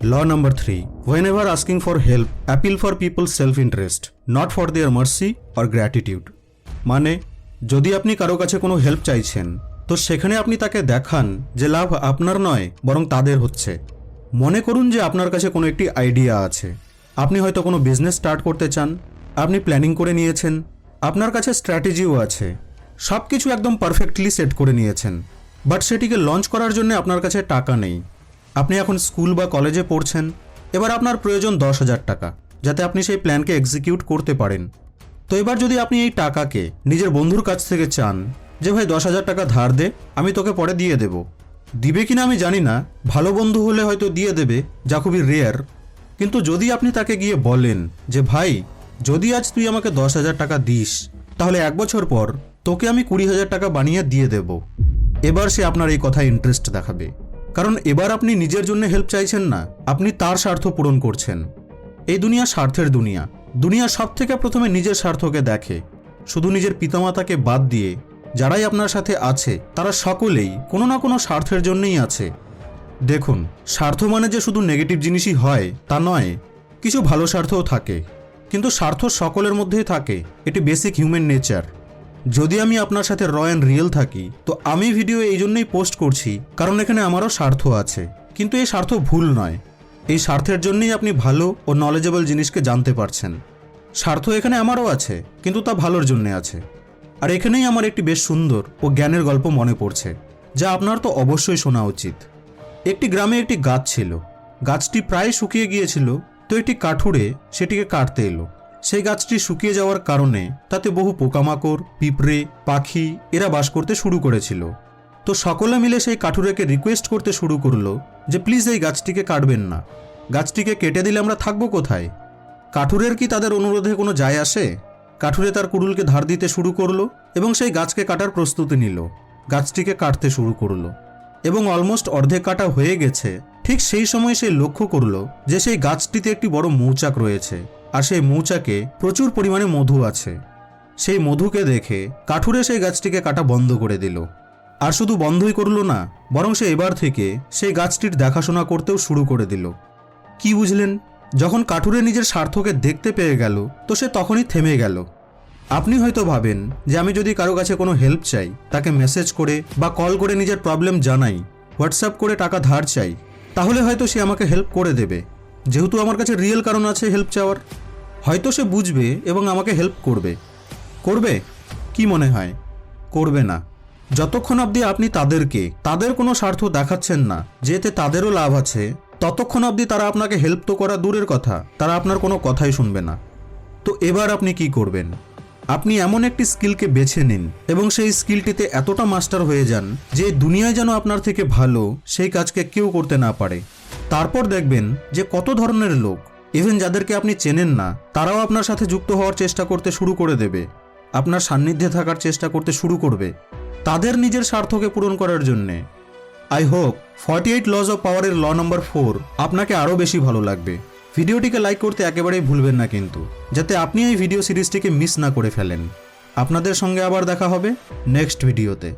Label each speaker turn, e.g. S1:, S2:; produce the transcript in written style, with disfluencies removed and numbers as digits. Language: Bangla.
S1: Law number 3. Whenever asking for help, appeal for people's self-interest, not for their mercy or gratitude. মানে যদি আপনি কারো কাছে কোনো হেল্প চাইছেন তো সেখানে আপনি তাকে দেখান যে লাভ আপনার নয় বরং তাদের হচ্ছে। মনে করুন যে আপনার কাছে কোনো একটি আইডিয়া আছে, আপনি হয়তো কোনো বিজনেস স্টার্ট করতে চান, আপনি প্ল্যানিং করে নিয়েছেন, আপনার কাছে স্ট্র্যাটেজিও আছে, সব কিছু একদম পারফেক্টলি সেট করে নিয়েছেন, বাট সেটিকে লঞ্চ করার জন্য আপনার কাছে টাকা নেই। আপনি এখন স্কুল বা কলেজে পড়ছেন, এবার আপনার প্রয়োজন 10,000 টাকা যাতে আপনি সেই প্ল্যানকে এক্সিকিউট করতে পারেন। তো এবার যদি আপনি এই টাকাকে নিজের বন্ধুর কাছ থেকে চান যে ভাই 10,000 টাকা ধার দে, আমি তোকে পরে দিয়ে দেব, দিবে কিনা আমি জানি না, ভালো বন্ধু হলে হয়তো দিয়ে দেবে, যা খুবই রেয়ার। কিন্তু যদি আপনি তাকে গিয়ে বলেন যে ভাই যদি আজ তুই আমাকে 10,000 টাকা দিস তাহলে 1 বছর পর তোকে আমি 20,000 টাকা বানিয়ে দিয়ে দেব, এবার সে আপনার এই কথায় ইন্টারেস্ট দেখাবে। কারণ এবার আপনি নিজের জন্য হেল্প চাইছেন না, আপনি তার স্বার্থ পূরণ করছেন। এই দুনিয়া স্বার্থের দুনিয়া। দুনিয়া সব থেকে প্রথমে নিজের স্বার্থকে দেখে। শুধু নিজের পিতামাতাকে বাদ দিয়ে যারাই আপনার সাথে আছে তারা সকলেই কোনো না কোনো স্বার্থের জন্যই আছে। দেখুন, স্বার্থ মানে যে শুধু নেগেটিভ জিনিসই হয় তা নয়, কিছু ভালো স্বার্থও থাকে, কিন্তু স্বার্থ সকলের মধ্যেই থাকে, এটি বেসিক হিউম্যান নেচার। যদি আমি আপনার সাথে র অ্যান্ড রিয়েল থাকি তো আমি ভিডিও এই জন্যই পোস্ট করছি কারণ এখানে আমারও স্বার্থ আছে, কিন্তু এই স্বার্থ ভুল নয়। এই স্বার্থের জন্যই আপনি ভালো ও নলেজেবল জিনিসকে জানতে পারছেন। স্বার্থ এখানে আমারও আছে, কিন্তু তা ভালোর জন্যে আছে। আর এখানেই আমার একটি বেশ সুন্দর ও জ্ঞানের গল্প মনে পড়ছে, যা আপনার তো অবশ্যই শোনা উচিত। একটি গ্রামে একটি গাছ ছিল, গাছটি প্রায় শুকিয়ে গিয়েছিল, তো একটি কাঠুরে সেটিকে কাটতে এলো। সেই গাছটি শুকিয়ে যাওয়ার কারণে তাতে বহু পোকামাকড়, পিঁপড়ে, পাখি এরা বাস করতে শুরু করেছিল। তো সকলে মিলে সেই কাঠুরেকে রিকোয়েস্ট করতে শুরু করলো যে প্লিজ এই গাছটিকে কাটবেন না, গাছটিকে কেটে দিলে আমরা থাকবো কোথায়? কাঠুরের কি তাদের অনুরোধে কোনো যায় আসে? কাঠুরে তার কুড়ুলকে ধার দিতে শুরু করলো এবং সেই গাছকে কাটার প্রস্তুতি নিল। গাছটিকে কাটতে শুরু করলো এবং অলমোস্ট অর্ধেক কাটা হয়ে গেছে। ঠিক সেই সময় সে লক্ষ্য করলো যে সেই গাছটিতে একটি বড় মৌচাক রয়েছে, আর সেই মৌচাকে প্রচুর পরিমাণে মধু আছে। সেই মধুকে দেখে কাঠুরে সেই গাছটিকে কাটা বন্ধ করে দিল। আর শুধু বন্ধই করলো না, বরং সে এবার থেকে সেই গাছটির দেখাশোনা করতেও শুরু করে দিল। কি বুঝলেন? যখন কাঠুরে নিজের স্বার্থকে দেখতে পেয়ে গেল তো সে তখনই থেমে গেল। আপনি হয়তো ভাবেন যে আমি যদি কারো কাছে কোনো হেল্প চাই, তাকে মেসেজ করে বা কল করে নিজের প্রবলেম জানাই, হোয়াটসঅ্যাপ করে টাকা ধার চাই, তাহলে হয়তো সে আমাকে হেল্প করে দেবে, যেহেতু আমার কাছে রিয়েল কারণ আছে হেল্প চাওয়ার। হয়তো সে বুঝবে এবং আমাকে হেল্প করবে। করবে? কি মনে হয়? করবে না। যতক্ষণ অবধি আপনি তাদের কোনো স্বার্থ দেখাচ্ছেন না যেতে তাদেরও লাভ আছে, ততক্ষণ অবধি তারা আপনাকে হেল্প তো করা দূরের কথা, তারা আপনার কোনো কথাই শুনবে না। তো এবার আপনি কি করবেন? আপনি এমন একটি স্কিলকে বেছে নিন এবং সেই স্কিলটিতে এতটা মাস্টার হয়ে যান যে দুনিয়ায় যেন আপনার থেকে ভালো সেই কাজকে কেউ করতে না পারে। তারপর দেখবেন যে কত ধরনের লোক, ইভেন যাদেরকে আপনি চেনেন না, তারাও আপনার সাথে যুক্ত হওয়ার চেষ্টা করতে শুরু করে দেবে, আপনার সান্নিধ্যে থাকার চেষ্টা করতে শুরু করবে, তাদের নিজের স্বার্থকে পূরণ করার জন্যে। আই হোপ 48 লজ অফ পাওয়ারের ল নম্বর 4 আপনাকে আরও বেশি ভালো লাগবে। ভিডিওটিকে লাইক করতে একেবারেই ভুলবেন না কিন্তু, যাতে আপনি এই ভিডিও সিরিজটিকে মিস না করে ফেলেন। আপনাদের সঙ্গে আবার দেখা হবে নেক্সট ভিডিওতে।